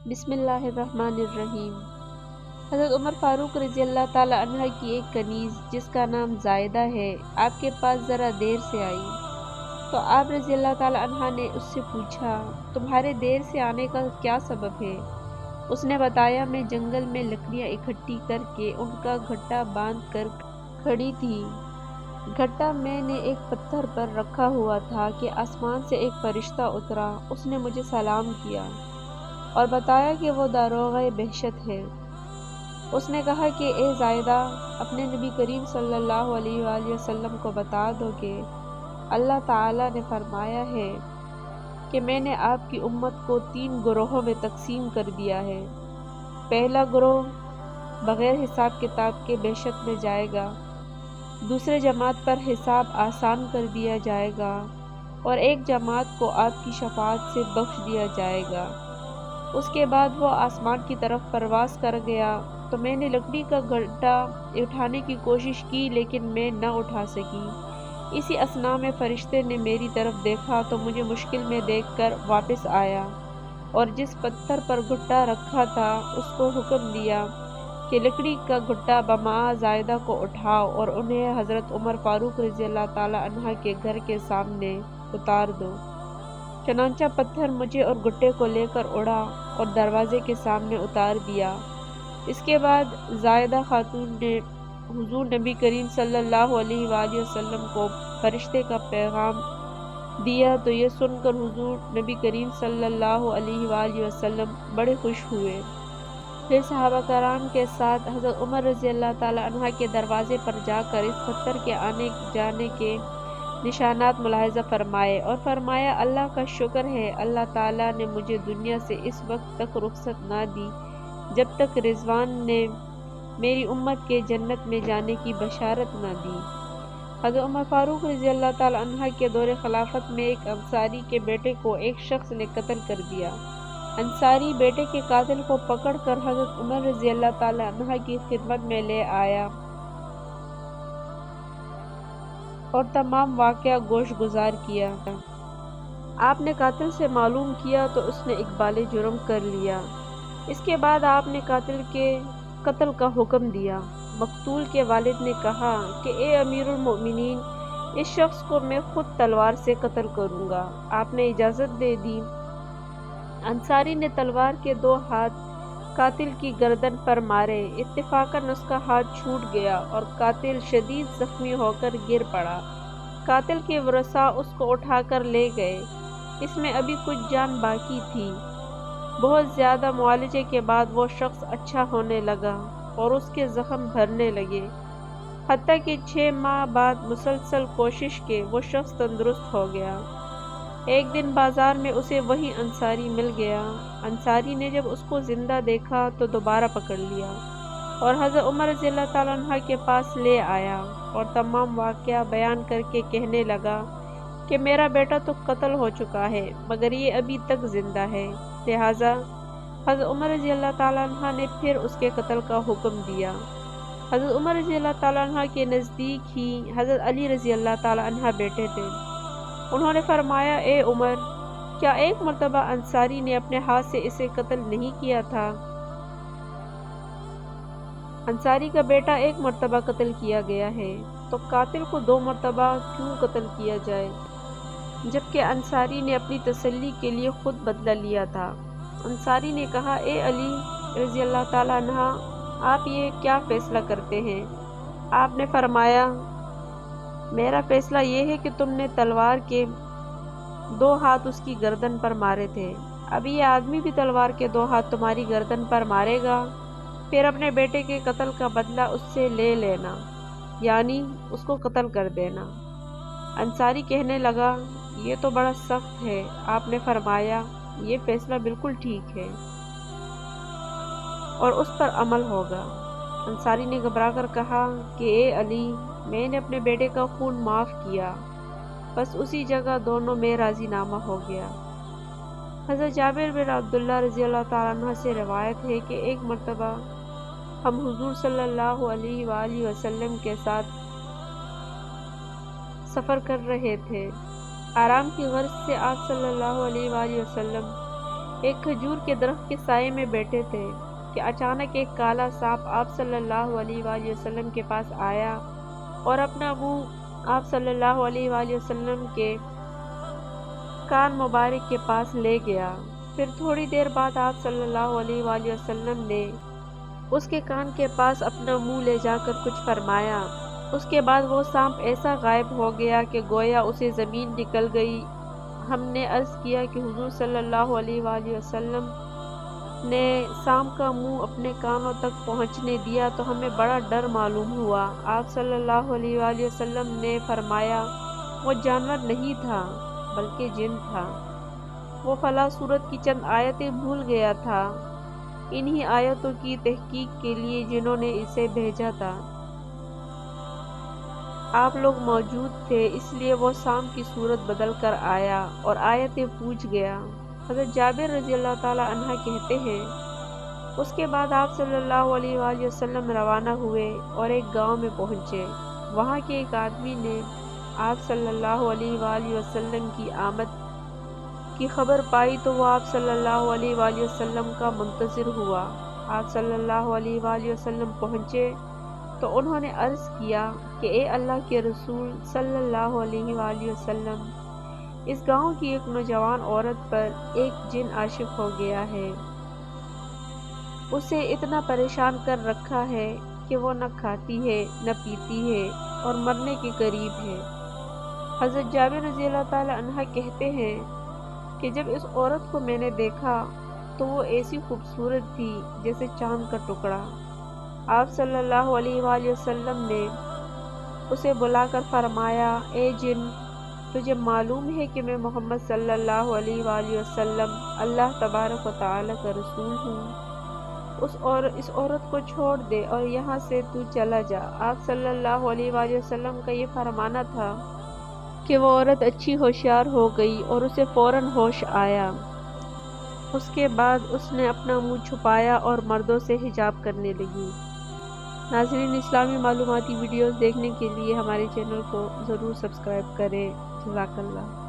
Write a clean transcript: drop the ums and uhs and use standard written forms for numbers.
بسم اللہ الرحمن الرحیم۔ حضرت عمر فاروق رضی اللہ تعالی عنہ کی ایک کنیز جس کا نام زائدہ ہے آپ کے پاس ذرا دیر سے آئی تو آپ رضی اللہ تعالی عنہ نے اس سے پوچھا تمہارے دیر سے آنے کا کیا سبب ہے؟ اس نے بتایا میں جنگل میں لکڑیاں اکٹھی کر کے ان کا گھٹا باندھ کر کھڑی تھی۔ گھٹا میں نے ایک پتھر پر رکھا ہوا تھا کہ آسمان سے ایک فرشتہ اترا، اس نے مجھے سلام کیا اور بتایا کہ وہ داروغہ بہشت ہے۔ اس نے کہا کہ اے زائدہ اپنے نبی کریم صلی اللہ علیہ وآلہ وسلم کو بتا دو کہ اللہ تعالیٰ نے فرمایا ہے کہ میں نے آپ کی امت کو 3 گروہوں میں تقسیم کر دیا ہے۔ پہلا گروہ بغیر حساب کتاب کے بہشت میں جائے گا، دوسرے جماعت پر حساب آسان کر دیا جائے گا اور ایک جماعت کو آپ کی شفاعت سے بخش دیا جائے گا۔ اس کے بعد وہ آسمان کی طرف پرواز کر گیا تو میں نے لکڑی کا گھٹا اٹھانے کی کوشش کی لیکن میں نہ اٹھا سکی۔ اسی اثناء میں فرشتے نے میری طرف دیکھا تو مجھے مشکل میں دیکھ کر واپس آیا اور جس پتھر پر گھٹا رکھا تھا اس کو حکم دیا کہ لکڑی کا گھٹا بمعہ زائدہ کو اٹھاؤ اور انہیں حضرت عمر فاروق رضی اللہ تعالی عنہ کے گھر کے سامنے اتار دو۔ چنانچہ پتھر مجھے اور گھٹے کو لے کر اڑا اور دروازے کے سامنے اتار دیا۔ اس کے بعد زائدہ خاتون نے حضور نبی کریم صلی اللہ علیہ وآلہ وسلم کو فرشتے کا پیغام دیا تو یہ سن کر حضور نبی کریم صلی اللہ علیہ وآلہ وسلم بڑے خوش ہوئے۔ پھر صحابہ کرام کے ساتھ حضرت عمر رضی اللہ تعالی عنہ کے دروازے پر جا کر اس پتھر کے آنے جانے کے نشانات ملاحظہ فرمائے اور فرمایا اللہ کا شکر ہے اللہ تعالیٰ نے مجھے دنیا سے اس وقت تک رخصت نہ دی جب تک رضوان نے میری امت کے جنت میں جانے کی بشارت نہ دی۔ حضرت عمر فاروق رضی اللہ تعالی عنہ کے دور خلافت میں ایک انصاری کے بیٹے کو ایک شخص نے قتل کر دیا۔ انصاری بیٹے کے قاتل کو پکڑ کر حضرت عمر رضی اللہ تعالی عنہ کی خدمت میں لے آیا اور تمام واقعہ گوش گزار کیا۔ آپ نے قاتل سے معلوم کیا تو اس نے اقبال جرم کر لیا۔ اس کے بعد آپ نے قاتل کے قتل کا حکم دیا۔ مقتول کے والد نے کہا کہ اے امیر المؤمنین اس شخص کو میں خود تلوار سے قتل کروں گا۔ آپ نے اجازت دے دی۔ انصاری نے تلوار کے 2 ہاتھ قاتل کی گردن پر مارے، اتفاقاً اس کا ہاتھ چھوٹ گیا اور قاتل شدید زخمی ہو کر گر پڑا۔ قاتل کے ورثاء اس کو اٹھا کر لے گئے، اس میں ابھی کچھ جان باقی تھی۔ بہت زیادہ معالجے کے بعد وہ شخص اچھا ہونے لگا اور اس کے زخم بھرنے لگے، حتیٰ کہ 6 ماہ بعد مسلسل کوشش کے وہ شخص تندرست ہو گیا۔ ایک دن بازار میں اسے وہی انصاری مل گیا۔ انصاری نے جب اس کو زندہ دیکھا تو دوبارہ پکڑ لیا اور حضرت عمر رضی اللہ تعالیٰ عنہ کے پاس لے آیا اور تمام واقعہ بیان کر کے کہنے لگا کہ میرا بیٹا تو قتل ہو چکا ہے مگر یہ ابھی تک زندہ ہے، لہٰذا حضرت عمر رضی اللہ تعالیٰ عنہ نے پھر اس کے قتل کا حکم دیا۔ حضرت عمر رضی اللہ تعالیٰ عنہ کے نزدیک ہی حضرت علی رضی اللہ تعالیٰ عنہ بیٹے تھے۔ انہوں نے فرمایا اے عمر، کیا ایک مرتبہ انصاری نے اپنے ہاتھ سے اسے قتل نہیں کیا تھا؟ انصاری کا بیٹا ایک مرتبہ قتل کیا گیا ہے تو قاتل کو 2 مرتبہ کیوں قتل کیا جائے؟ جبکہ انصاری نے اپنی تسلی کے لیے خود بدلہ لیا تھا۔ انصاری نے کہا اے علی رضی اللہ تعالیٰ عنہ آپ یہ کیا فیصلہ کرتے ہیں؟ آپ نے فرمایا میرا فیصلہ یہ ہے کہ تم نے تلوار کے 2 ہاتھ اس کی گردن پر مارے تھے، اب یہ آدمی بھی تلوار کے 2 ہاتھ تمہاری گردن پر مارے گا، پھر اپنے بیٹے کے قتل کا بدلہ اس سے لے لینا، یعنی اس کو قتل کر دینا۔ انصاری کہنے لگا یہ تو بڑا سخت ہے۔ آپ نے فرمایا یہ فیصلہ بالکل ٹھیک ہے اور اس پر عمل ہوگا۔ انصاری نے گھبرا کر کہا کہ اے علی میں نے اپنے بیٹے کا خون معاف کیا، بس اسی جگہ دونوں میں راضی نامہ ہو گیا۔ حضرت جابر بن عبداللہ رضی اللہ تعالیٰ عنہ سے روایت ہے کہ ایک مرتبہ ہم حضور صلی اللہ علیہ وآلہ وسلم کے ساتھ سفر کر رہے تھے۔ آرام کی غرض سے آپ صلی اللہ علیہ وآلہ وسلم ایک کھجور کے درخت کے سائے میں بیٹھے تھے کہ اچانک ایک کالا سانپ آپ صلی اللہ علیہ وآلہ وسلم کے پاس آیا اور اپنا منہ آپ صلی اللہ علیہ وآلہ وسلم کے کان مبارک کے پاس لے گیا۔ پھر تھوڑی دیر بعد آپ صلی اللہ علیہ وآلہ وسلم نے اس کے کان کے پاس اپنا منہ لے جا کر کچھ فرمایا۔ اس کے بعد وہ سانپ ایسا غائب ہو گیا کہ گویا اسے زمین نکل گئی۔ ہم نے عرض کیا کہ حضور صلی اللہ علیہ وآلہ وسلم نے سانپ کا منہ اپنے کانوں تک پہنچنے دیا تو ہمیں بڑا ڈر معلوم ہوا۔ آپ صلی اللہ علیہ وآلہ وسلم نے فرمایا وہ جانور نہیں تھا بلکہ جن تھا۔ وہ فلاں سورت کی چند آیتیں بھول گیا تھا، انہی آیتوں کی تحقیق کے لیے جنہوں نے اسے بھیجا تھا۔ آپ لوگ موجود تھے اس لیے وہ سانپ کی صورت بدل کر آیا اور آیتیں پوچھ گیا۔ حضرت جابر رضی اللہ تعالیٰ عنہ کہتے ہیں اس کے بعد آپ صلی اللہ علیہ وآلہ وسلم روانہ ہوئے اور ایک گاؤں میں پہنچے۔ وہاں کے ایک آدمی نے آپ صلی اللہ علیہ وآلہ وسلم کی آمد کی خبر پائی تو وہ آپ صلی اللہ علیہ وآلہ وسلم کا منتظر ہوا۔ آپ صلی اللہ علیہ وآلہ وسلم پہنچے تو انہوں نے عرض کیا کہ اے اللہ کے رسول صلی اللہ علیہ وآلہ وسلم، اس گاؤں کی ایک نوجوان عورت پر ایک جن عاشق ہو گیا ہے، اسے اتنا پریشان کر رکھا ہے کہ وہ نہ کھاتی ہے نہ پیتی ہے اور مرنے کے قریب ہے۔ حضرت جابر رضی اللہ تعالیٰ عنہ کہتے ہیں کہ جب اس عورت کو میں نے دیکھا تو وہ ایسی خوبصورت تھی جیسے چاند کا ٹکڑا۔ آپ صلی اللہ علیہ وآلہ وسلم نے اسے بلا کر فرمایا اے جن، تجھے معلوم ہے کہ میں محمد صلی اللہ علیہ وآلہ وسلم اللہ تبارک و تعالیٰ کا رسول ہوں، اس عورت کو چھوڑ دے اور یہاں سے تو چلا جا۔ آپ صلی اللہ علیہ وآلہ وسلم کا یہ فرمانا تھا کہ وہ عورت اچھی ہوشیار ہو گئی اور اسے فوراً ہوش آیا۔ اس کے بعد اس نے اپنا منہ چھپایا اور مردوں سے حجاب کرنے لگی۔ ناظرین، اسلامی معلوماتی ویڈیوز دیکھنے کے لیے ہمارے چینل کو ضرور سبسکرائب کریں۔ جزاک اللہ۔